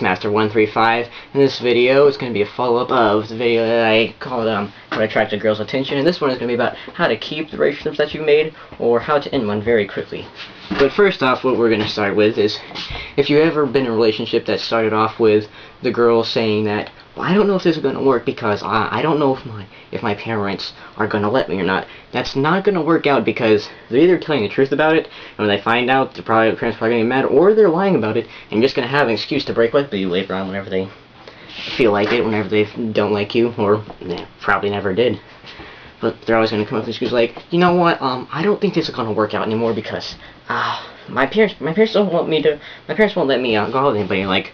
Mixmaster135. In this video, it's going to be a follow-up of the video that I called How to Attract a Girl's Attention, and this one is going to be about how to keep the relationships that you've made, or how to end one very quickly. But first off, what we're going to start with is, if you've ever been in a relationship that started off with the girl saying that, well, I don't know if this is going to work because I don't know if my parents are going to let me or not. That's not going to work out because they're either telling the truth about it, and when they find out, the parents are probably going to be mad, or they're lying about it, and you're just going to have an excuse to break with you later on whenever they feel like it, whenever they don't like you, or they probably never did. But they're always going to come up with an excuse like, you know what, I don't think this is going to work out anymore because, my parents don't want me to, my parents won't let me go out with anybody. Like,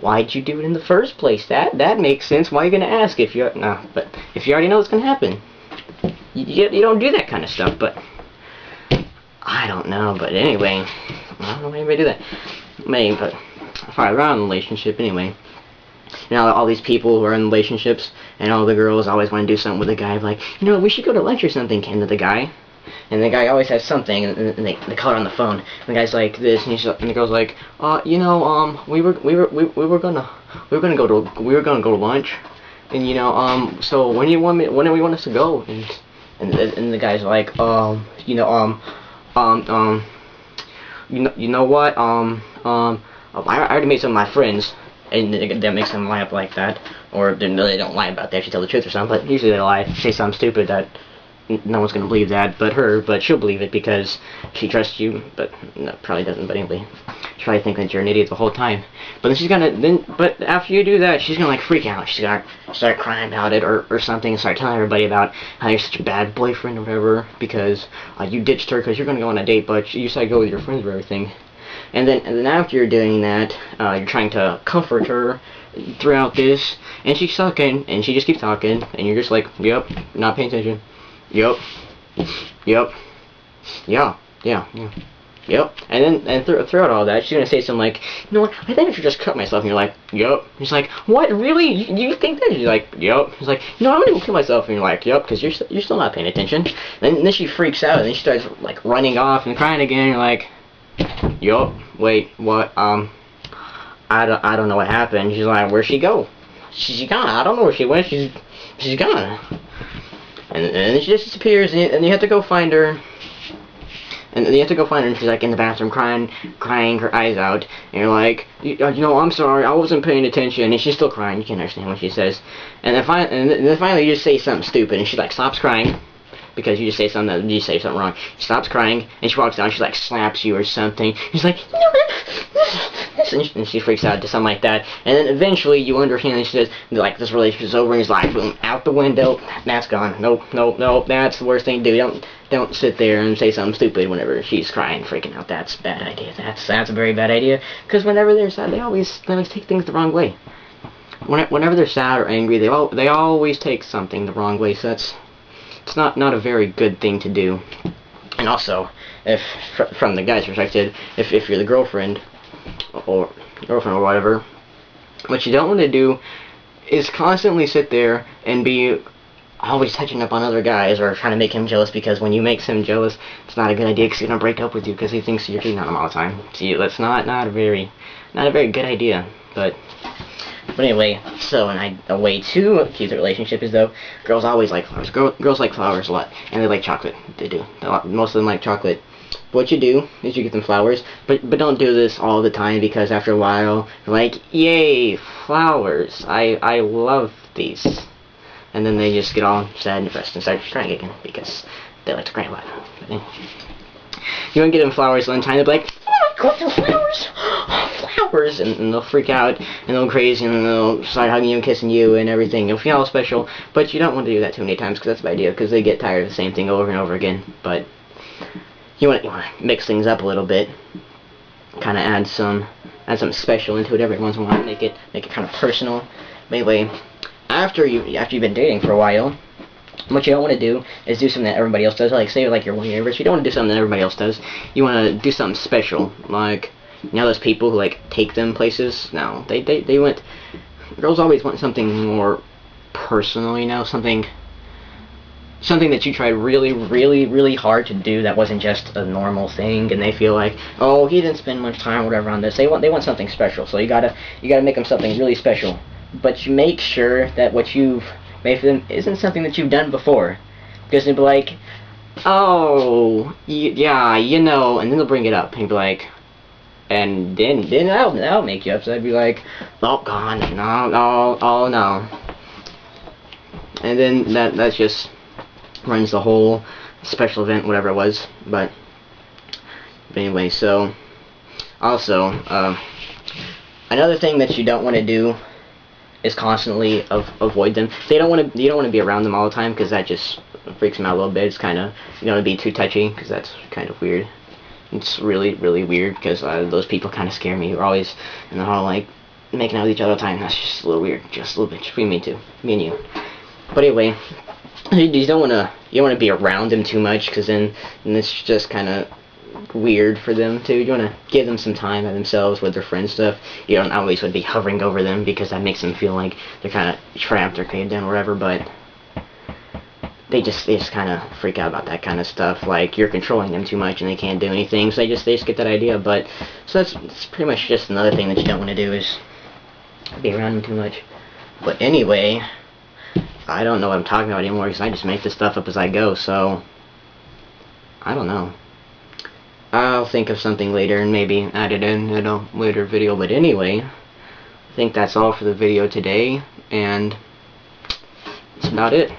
why'd you do it in the first place? That makes sense. Why are you gonna ask if you but if you already know it's gonna happen, you don't do that kind of stuff. But I don't know. But anyway, I don't know why anybody do that. Maybe, but if I run a relationship anyway. Now all these people who are in relationships and all the girls always want to do something with the guy, like, you know, we should go to lunch or something, came to the guy. And the guy always has something, and they call her on the phone. And the guy's like this, and the girl's like, you know, we were gonna go to lunch, and you know, so when do you want us to go? And the guy's like, you know, you know what, I already made some of my friends, and that makes them lie up like that, or they don't lie about that, they actually tell the truth or something, but usually they lie, say something stupid that no one's gonna believe that but her, but she'll believe it because she trusts you, but no, probably doesn't. But anyway, she's probably thinking that you're an idiot the whole time. But then she's gonna but after you do that, she's gonna like freak out. She's gonna start crying about it or something, and start telling everybody about how you're such a bad boyfriend or whatever because you ditched her because you're gonna go on a date, but you decided to go with your friends or everything. And then after you're doing that, you're trying to comfort her throughout this, and she's sucking, and she just keeps talking, and you're just like, yep, not paying attention. Yep. Yep. Yeah. And then throughout all that, she's gonna say something like, you know what, I think I should just cut myself. And you're like, yep. He's like, what, really? You think that? You're like, yep. He's like, no, I'm gonna kill myself. And you're like, yep, because you're still not paying attention. And then she freaks out, and then she starts like running off and crying again. And you're like, yep. Wait, what? I don't know what happened. She's like, where'd she go? She's gone. I don't know where she went. She's gone. And then she just disappears, and you have to go find her. And you have to go find her, and she's like in the bathroom crying her eyes out. And you're like, you know, I'm sorry, I wasn't paying attention. And she's still crying. You can't understand what she says. And then finally you just say something stupid, and she like stops crying because you say something wrong. She stops crying, and she walks down. She like slaps you or something. She's like, no, and she freaks out to something like that. And then eventually you understand, and she says, like, this relationship is over, and he's like, boom, out the window. That's gone. Nope. That's the worst thing to do. Don't sit there and say something stupid whenever she's crying, freaking out. That's a bad idea. That's a very bad idea. Because whenever they're sad, they always take things the wrong way. Whenever they're sad or angry, they always take something the wrong way. So it's not a very good thing to do. And also, if from the guy's perspective, if you're the girlfriend or whatever, what you don't want to do is constantly sit there and be always touching up on other guys or trying to make him jealous, because when you make him jealous, it's not a good idea, because he's gonna break up with you because he thinks you're cheating on him all the time. See, that's not a very good idea. But anyway, so a way to keep the relationship is, though, girls always like flowers. Girls like flowers a lot, and they like chocolate. They do. Most of them like chocolate. What you do is you get them flowers, but don't do this all the time, because after a while you're like, yay, flowers, I love these, and then they just get all sad and depressed and start crying again because they like to cry a lot. But anyway, you want to get them flowers one time, they'll be like, oh my god, flowers, and they'll freak out and they'll go crazy, and they'll start hugging you and kissing you and everything. You'll feel all special, but you don't want to do that too many times, because that's a bad idea, because they get tired of the same thing over and over again. But you want to mix things up a little bit, kind of add some special into it every once in a while, make it kind of personal. But anyway, after you've been dating for a while, what you don't want to do is do something that everybody else does. Like, say, like, your 1 year anniversary, you don't want to do something that everybody else does. You want to do something special. Like, you know those people who like take them places? No, they want, girls always want something more personal, you know, something something that you tried really, really, really hard to do that wasn't just a normal thing, and they feel like, oh, he didn't spend much time or whatever on this. They want something special, so you gotta make them something really special. But you make sure that what you've made for them isn't something that you've done before, because they'll be like, oh, yeah, you know, and then they'll bring it up, and you'll be like, and then that'll make you upset. I'd be like, oh God, no, oh no. And then that's just runs the whole special event, whatever it was. But anyway, so also another thing that you don't want to do is constantly avoid them. You don't want to be around them all the time, because that just freaks them out a little bit. It's kind of, you don't want to be too touchy, because that's kind of weird. It's really, really weird, because those people kind of scare me. We're always, and they're all like making out with each other all the time. That's just a little weird, just a little bit. Between me and you. But anyway, you don't want to be around them too much, because then it's just kind of weird for them too. You want to give them some time by themselves with their friends stuff. You don't always want to be hovering over them, because that makes them feel like they're kind of trapped or caved in or whatever. But they just kind of freak out about that kind of stuff, like you're controlling them too much and they can't do anything, so they just get that idea. But so that's pretty much just another thing that you don't want to do, is be around them too much. But anyway, I don't know what I'm talking about anymore, because I just make this stuff up as I go, so I don't know. I'll think of something later and maybe add it in a later video. But anyway, I think that's all for the video today, and that's about it.